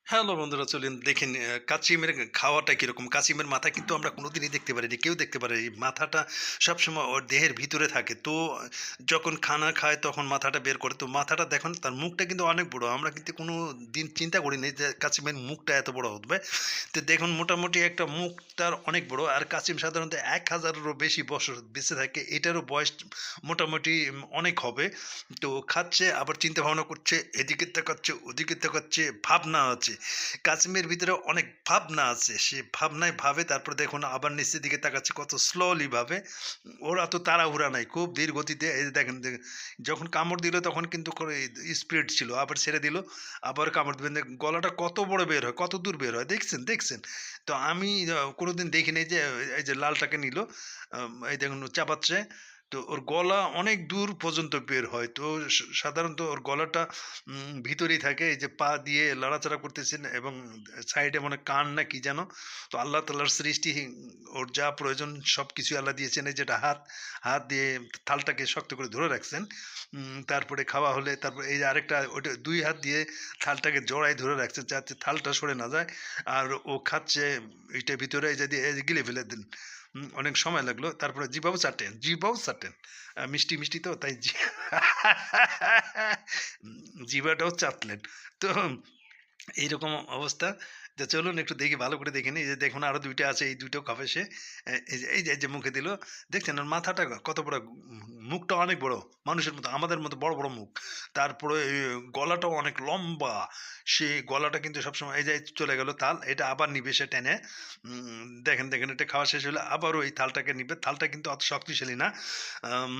Hello বন্ধুরা, চলুন দেখেন কাচিমের খাওয়াটা কিরকম। কাচিমের মাথা কিন্তু আমরা কোনোদিনই দেখতে পারিনি, কেউ দেখতে পারেনি। মাথাটা সবসময় ওর দেহের ভিতরে থাকে। তো যখন খানা খায় তখন মাথাটা বের করে। তো মাথাটা দেখুন, তার মুখটা কিন্তু অনেক বড়। আমরা কিন্তু কোনো দিন চিন্তা করিনি যে কাচিমের মুখটা এত বড় হবে। তো দেখুন, মোটামুটি একটা মুখ তার অনেক বড়। আর কাচিম সাধারণত ১,০০০-এরও বেশি বছর বেঁচে থাকে। এটারও বয়স মোটামুটি অনেক হবে। তো খাচ্ছে, আবার চিন্তা ভাবনা করছে, এদিকে তাকাচ্ছে, ওদিকে তাকাচ্ছে, ভাবনা আছে। কাশ্মীর ভিতরে অনেক ভাবনা আছে। সে ভাবনায় ভাবে, তারপরে দেখুন আবার নিচের দিকে তাকাচ্ছে, কত স্লোলি ভাবে। ওর অত তাড়াহুড়া নাই। খুব ধীর গতিতে এই যে দেখেন যখন কামড় দিল তখন কিন্তু স্পিড ছিল। আবার ছেড়ে দিল, আবার কামড় দিবেন। গলাটা কত বড় বের হয়, কত দূর বের হয় দেখছেন, দেখছেন? তো আমি কোনোদিন দেখিনি যে এই যে লালটাকে নিল। এই দেখুন চাবাচ্ছে। তো ওর গলা অনেক দূর পর্যন্ত বের হয়। তো সাধারণত ওর গলাটা ভিতরেই থাকে। এই যে পা দিয়ে লড়াচড়া করতেছেন এবং সাইডে মনে হয় কান না কি যেন। তো আল্লাহ তাআলার সৃষ্টি, ওর যা প্রয়োজন সবকিছুই আল্লাহ দিয়েছেন। এই যেটা হাত, হাত দিয়ে থালটাকে শক্ত করে ধরে রাখছেন। তারপরে খাওয়া হলে তারপরে এই যে আরেকটা, ওইটা ২ হাত দিয়ে থালটাকে জড়ায় ধরে রাখছেন যাতে থালটা সরে না যায়। আর ও খাচ্ছে এইটার ভিতরে এই যে দিয়ে এই যে গিলে ফেলে দেন। অনেক সময় লাগলো। তারপরে জিভাও চাটেন, জিভাও চাটেন। মিষ্টি, মিষ্টি তো তাই জিভাটাও চাটলেন। তো এইরকম অবস্থা। তো চলুন একটু দেখি, ভালো করে দেখে নিই। এই যে দেখুন আরো ২ টা আছে, এই ২ টাও খাবে সে। এই যে মুখে দিল। দেখছেন ওর মাথাটা কত বড়, মুখটা অনেক বড়। মানুষের মতো, আমাদের মতো বড়, বড় মুখ। তারপরে গলাটাও অনেক লম্বা। সে গলাটা কিন্তু সবসময় এই যে চলে গেল থাল, এটা আবার নিবে সে টেনে। দেখেন, দেখেন এটা খাওয়া শেষ হলে আবারও এই থালটাকে নিবে। থালটা কিন্তু অত শক্তিশালী না। আম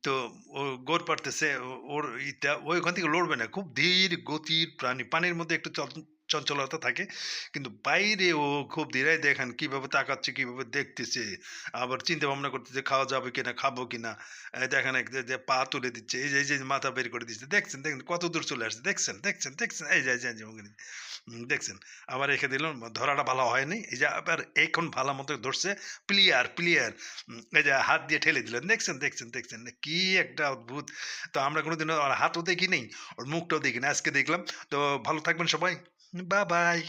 তো ও গোর পাড়তেছে। ওর ও ওখান থেকে লড়বে না। খুব ধীর গতির প্রাণী। পানির মধ্যে একটু চঞ্চলতা থাকে। কিন্তু বাইরে ও খুব ধীরে, দেখেন কিভাবে তাকাচ্ছে, কিভাবে দেখতেছে। আবার চিন্তা ভাবনা করতেছে খাওয়া যাবে কিনা, খাবো কিনা। দেখেন যে পা তুলে দিচ্ছে। এই যে মাথা বের করে দিচ্ছে। দেখছেন, দেখেন কত দূর চলে আসছে। দেখছেন, দেখছেন, দেখছেন? এই যে দেখছেন? আবার রেখে দিল। ধরাটা ভালো হয়নি। এই যে আবার এখন ভালো মতো ধরছে। প্লিয়ার, প্লিয়ার। এই যে হাত দিয়ে ঠেলে দিলেন। দেখছেন, দেখছেন, দেখছেন? কি একটা অদ্ভুত! তো আমরা কোনদিনও ওর হাতও দেখি নাই, ওর মুখটাও দেখি নাই। আজকে দেখলাম। তো ভালো থাকবেন সবাই। Bye, by.